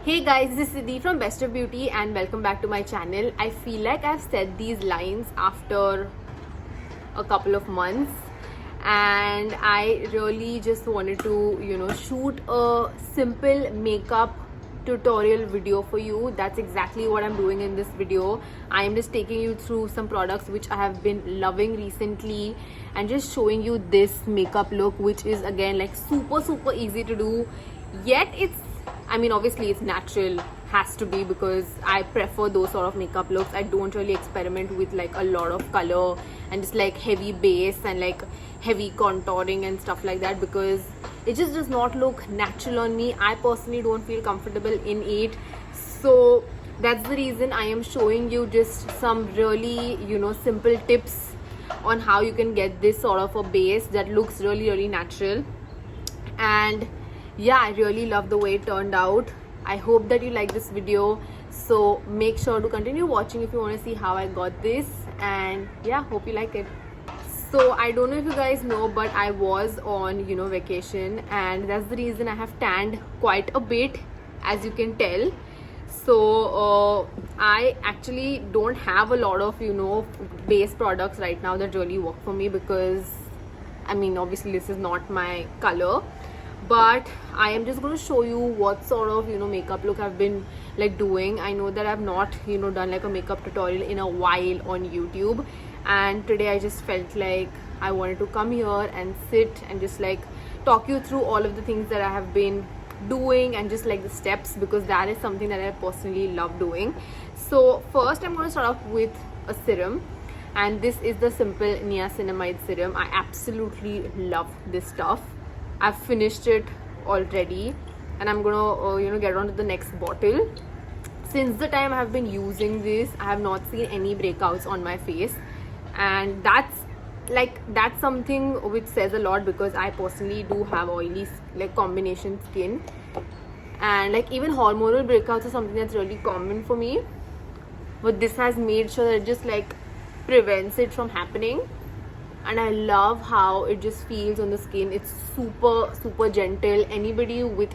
Hey guys, this is Siddhi from Best of Beauty and welcome back to my channel. I feel like I've said these lines after a couple of months and I really just wanted to, shoot a simple makeup tutorial video for you. That's exactly what I'm doing in this video. I am just taking you through some products which I have been loving recently and just showing you this makeup look, which is again like super easy to do, yet obviously it's natural, has to be, because I prefer those sort of makeup looks. I don't really experiment with like a lot of color and just like heavy base and like heavy contouring and stuff like that, because it just does not look natural on me. I personally don't feel comfortable in it. So that's the reason I am showing you just some really, simple tips on how you can get this sort of a base that looks really natural. And yeah, I really love the way it turned out. I hope that you like this video, so make sure to continue watching if you want to see how I got this. And yeah, hope you like it. So I don't know if you guys know, but I was on vacation, and that's the reason I have tanned quite a bit, as you can tell. So I actually don't have a lot of base products right now that really work for me, because obviously this is not my color. But I am just going to show you what sort of makeup look I've been like doing. I know that I've not done like a makeup tutorial in a while on YouTube, and today I just felt like I wanted to come here and sit and just like talk you through all of the things that I have been doing and just like the steps, because that is something that I personally love doing. So first I'm going to start off with a serum, and this is the simple niacinamide serum. I absolutely love this stuff. I've finished it already and I'm gonna get on to the next bottle. Since the time I have been using this, I have not seen any breakouts on my face, and that's something which says a lot, because I personally do have oily like combination skin, and like even hormonal breakouts are something that's really common for me, but this has made sure that it just like prevents it from happening. And I love how it just feels on the skin. It's super gentle. Anybody with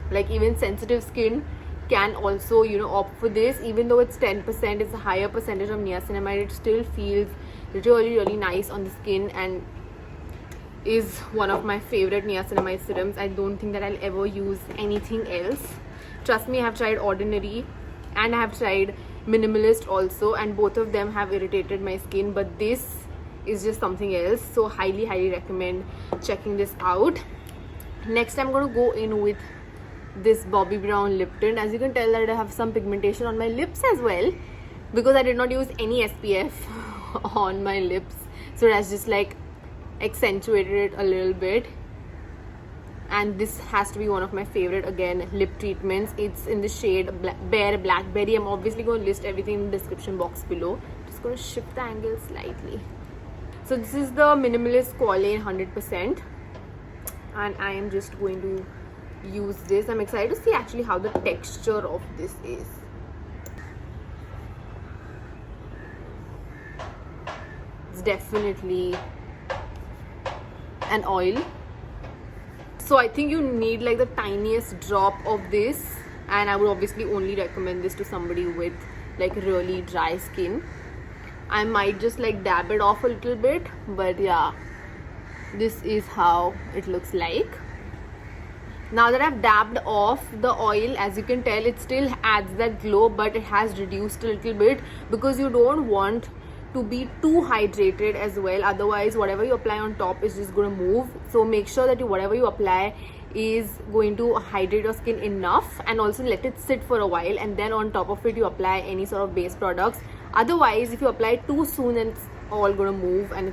like even sensitive skin can also opt for this. Even though it's 10%, it's a higher percentage of niacinamide, it still feels really nice on the skin and is one of my favorite niacinamide serums. I don't think that I'll ever use anything else. Trust me, I have tried Ordinary and I have tried Minimalist also, and both of them have irritated my skin, but this is just something else. So highly recommend checking this out. Next I'm going to go in with this Bobbi Brown lip tint. As you can tell that I have some pigmentation on my lips as well, because I did not use any SPF on my lips, so that's just like accentuated it a little bit. And this has to be one of my favorite again lip treatments. It's in the shade Bare Blackberry. I'm obviously going to list everything in the description box below. Just going to shift the angle slightly. So this is the Minimalist Squalane 100%, and I am just going to use this. I'm excited to see actually how the texture of this is. It's definitely an oil, so I think you need like the tiniest drop of this, and I would obviously only recommend this to somebody with like really dry skin. I might just like dab it off a little bit, but yeah, this is how it looks like. Now that I've dabbed off the oil, as you can tell, it still adds that glow, but it has reduced a little bit, because you don't want to be too hydrated as well. Otherwise, whatever you apply on top is just going to move. So make sure that whatever you apply is going to hydrate your skin enough, and also let it sit for a while, and then on top of it you apply any sort of base products. Otherwise, if you apply too soon, then it's all going to move, and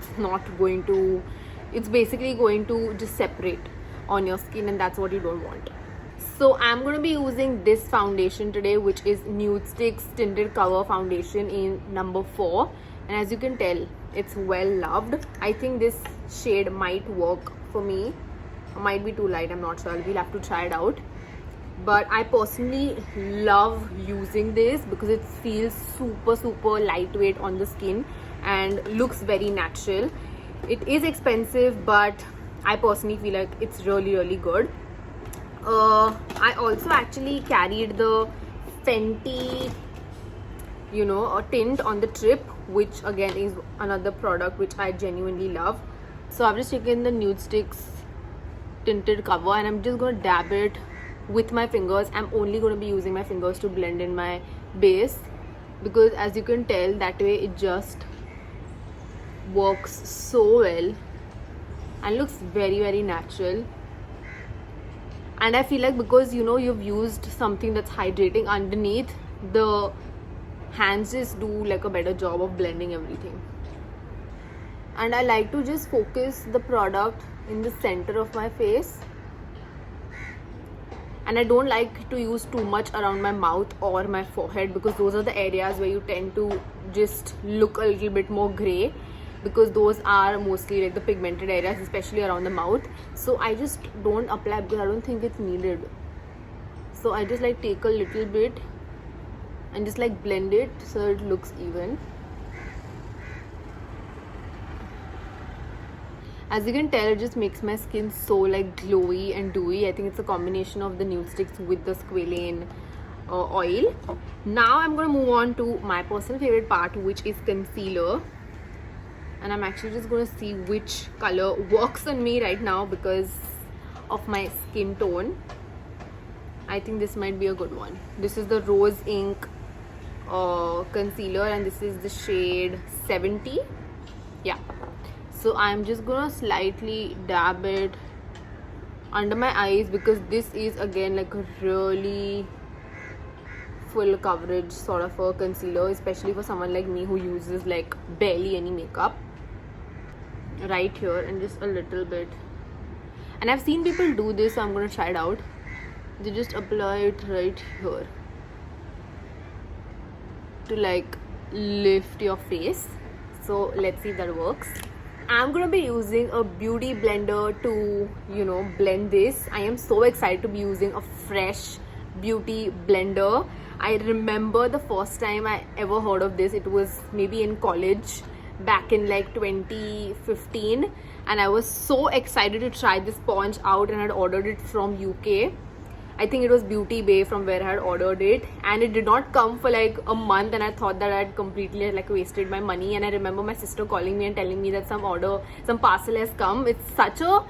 it's basically going to just separate on your skin, and that's what you don't want. So I'm going to be using this foundation today, which is Nude Sticks Tinted Cover Foundation in number 4, and as you can tell, it's well loved. I think this shade might work for me. It might be too light, I'm not sure. We'll have to try it out. But I personally love using this because it feels super lightweight on the skin and looks very natural. It is expensive, but I personally feel like it's really good. I also actually carried the Fenty, you know, a tint on the trip, which again is another product which I genuinely love. So I've just taken the Nude Sticks tinted cover and I'm just going to dab it with my fingers. I'm only going to be using my fingers to blend in my base, because as you can tell, that way it just works so well and looks very, very natural. And I feel like because, you know, you've used something that's hydrating underneath, the hands just do like a better job of blending everything. And I like to just focus the product in the center of my face, and I don't like to use too much around my mouth or my forehead, because those are the areas where you tend to just look a little bit more gray, because those are mostly like the pigmented areas, especially around the mouth. So I just don't apply because I don't think it's needed. So I just like take a little bit and just like blend it so it looks even. As you can tell, it just makes my skin so like glowy and dewy. I think it's a combination of the Nude Sticks with the squalane oil. Now I'm going to move on to my personal favorite part, which is concealer. And I'm actually just going to see which color works on me right now because of my skin tone. I think this might be a good one. This is the Roseinc Concealer, and this is the shade 70. Yeah. So I'm just gonna slightly dab it under my eyes, because this is again like a really full coverage sort of a concealer, especially for someone like me who uses like barely any makeup. Right here, and just a little bit. And I've seen people do this, so I'm gonna try it out. They just apply it right here to like lift your face. So let's see if that works. I'm gonna be using a beauty blender to, you know, blend this. I am so excited to be using a fresh beauty blender. I remember the first time I ever heard of this, it was maybe in college back in like 2015, and I was so excited to try this sponge out, and I had ordered it from UK. I think it was Beauty Bay from where I had ordered it, and it did not come for like a month, and I thought that I had completely like wasted my money. And I remember my sister calling me and telling me that some parcel has come. It's such a,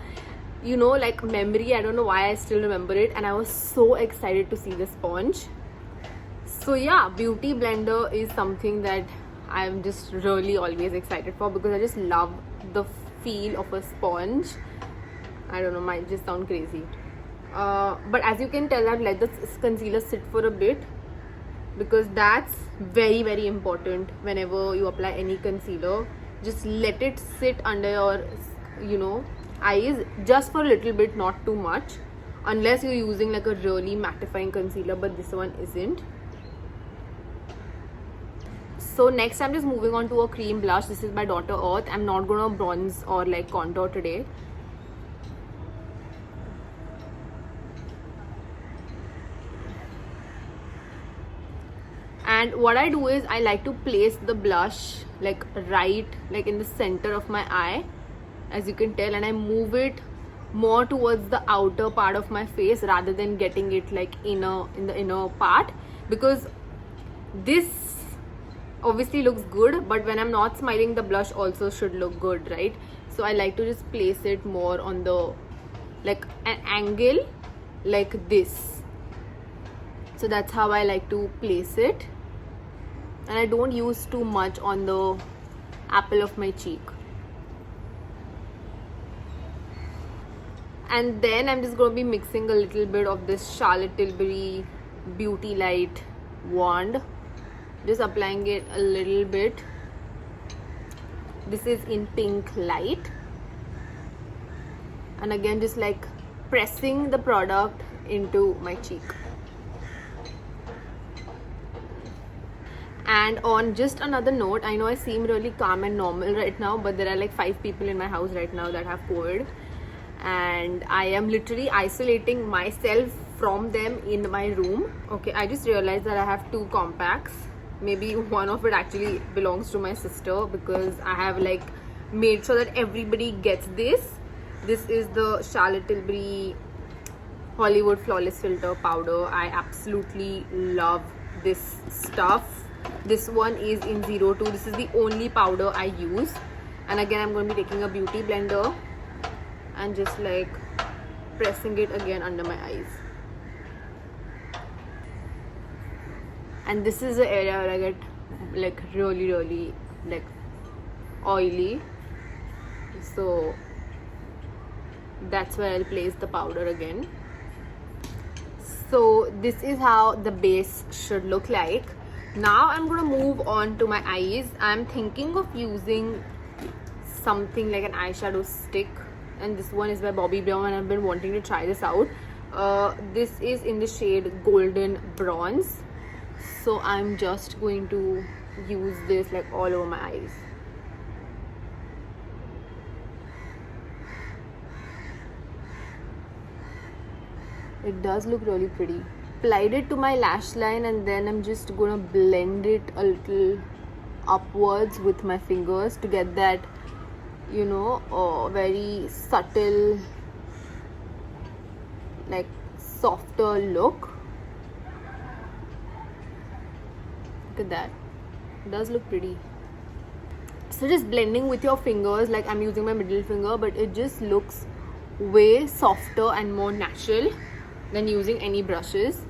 you know, like memory. I don't know why I still remember it, and I was so excited to see the sponge. So yeah, beauty blender is something that I'm just really always excited for, because I just love the feel of a sponge. I don't know, might just sound crazy. But as you can tell, I've let the concealer sit for a bit, because that's very, very important whenever you apply any concealer. Just let it sit under your, you know, eyes just for a little bit, not too much, unless you're using like a really mattifying concealer, but this one isn't. So next I'm just moving on to a cream blush. This is by Dr. Earth. I'm not gonna bronze or like contour today. And what I do is I like to place the blush like right like in the center of my eye, as you can tell, and I move it more towards the outer part of my face rather than getting it like in the inner part, because this obviously looks good, but when I'm not smiling, the blush also should look good, right? So I like to just place it more on the like an angle like this. So that's how I like to place it, and I don't use too much on the apple of my cheek. And then I'm just going to be mixing a little bit of this Charlotte Tilbury Beauty Light wand, just applying it a little bit. This is in Pink Light, and again just like pressing the product into my cheek. And on just another note, I know I seem really calm and normal right now, but there are like 5 people in my house right now that have COVID, and I am literally isolating myself from them in my room. Okay, I just realized that I have 2 compacts. Maybe one of it actually belongs to my sister, because I have like made sure that everybody gets this. This is the Charlotte Tilbury Hollywood Flawless Filter powder. I absolutely love this stuff. This one is in 02. This is the only powder I use. And again, I'm going to be taking a beauty blender and just like pressing it again under my eyes. And this is the area where I get like really like oily. So that's where I'll place the powder again. So this is how the base should look like. Now I'm going to move on to my eyes. I'm thinking of using something like an eyeshadow stick, and this one is by Bobbi Brown, and I've been wanting to try this out. This is in the shade Golden Bronze. So I'm just going to use this like all over my eyes. It does look really pretty. Applied it to my lash line, and then I'm just gonna blend it a little upwards with my fingers to get that, you know, very subtle, like softer look. Look at that. It does look pretty. So just blending with your fingers, like I'm using my middle finger, but it just looks way softer and more natural than using any brushes.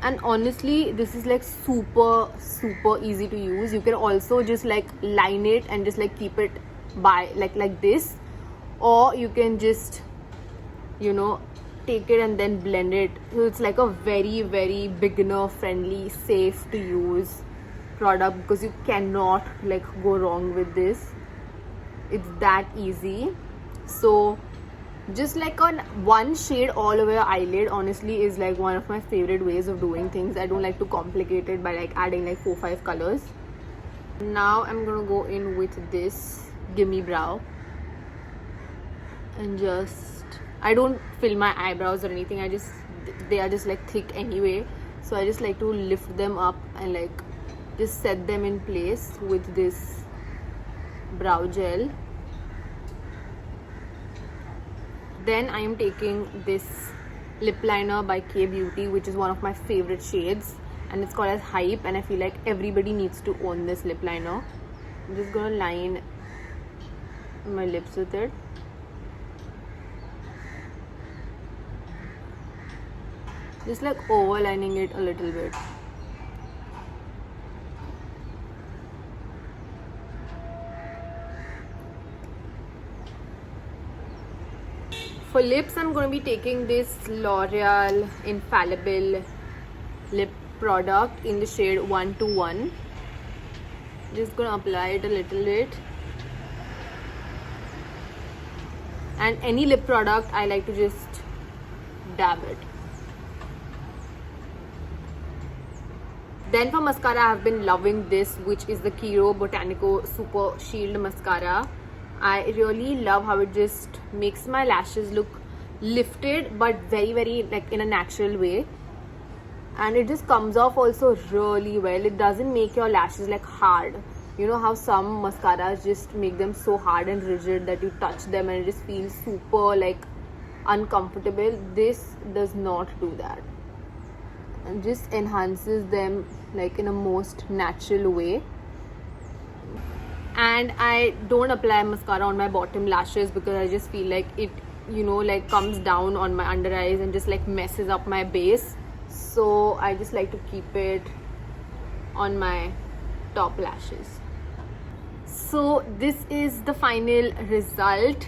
And honestly, this is like super easy to use. You can also just like line it and just like keep it by like this, or you can just, you know, take it and then blend it. So it's like a very beginner friendly, safe to use product, because you cannot like go wrong with this. It's that easy. So just like on one shade all over your eyelid, honestly, is like one of my favorite ways of doing things. I don't like to complicate it by like adding like 4-5 colors. Now I'm gonna go in with this Gimme Brow and just, I don't fill my eyebrows or anything. They are just like thick anyway, so I just like to lift them up and like just set them in place with this brow gel. Then I am taking this lip liner by K Beauty, which is one of my favorite shades, and it's called as Hype, and I feel like everybody needs to own this lip liner. I'm just gonna line my lips with it. Just like overlining it a little bit. For lips, I'm going to be taking this L'Oreal Infallible lip product in the shade 121. Just going to apply it a little bit. And any lip product, I like to just dab it. Then for mascara, I have been loving this, which is the Kiro Botanico Super Shield Mascara. I really love how it just makes my lashes look lifted, but very like in a natural way. And it just comes off also really well. It doesn't make your lashes like hard. You know how some mascaras just make them so hard and rigid that you touch them and it just feels super like uncomfortable. This does not do that. And just enhances them like in a most natural way. And I don't apply mascara on my bottom lashes because I just feel like it, you know, like comes down on my under eyes and just like messes up my base. So I just like to keep it on my top lashes. So this is the final result.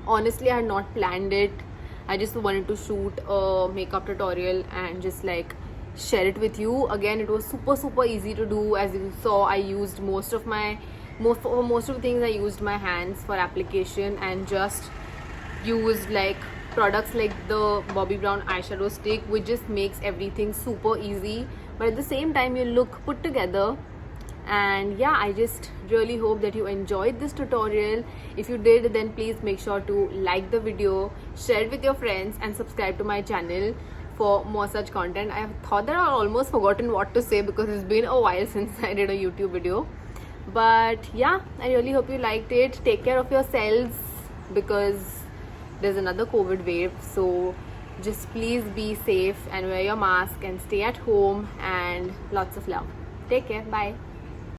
Honestly, I had not planned it. I just wanted to shoot a makeup tutorial and just like share it with you. Again, it was super easy to do. As you saw, I used for most of the things I used my hands for application, and just used like products like the Bobbi Brown eyeshadow stick, which just makes everything super easy, but at the same time you look put together. And yeah, I just really hope that you enjoyed this tutorial. If you did, then please make sure to like the video, share it with your friends, and subscribe to my channel for more such content. I thought that I almost forgotten what to say because it's been a while since I did a YouTube video. But yeah, I really hope you liked it. Take care of yourselves. because there's another COVID wave. So just please be safe and wear your mask and stay at home, and lots of love. Take care. Bye.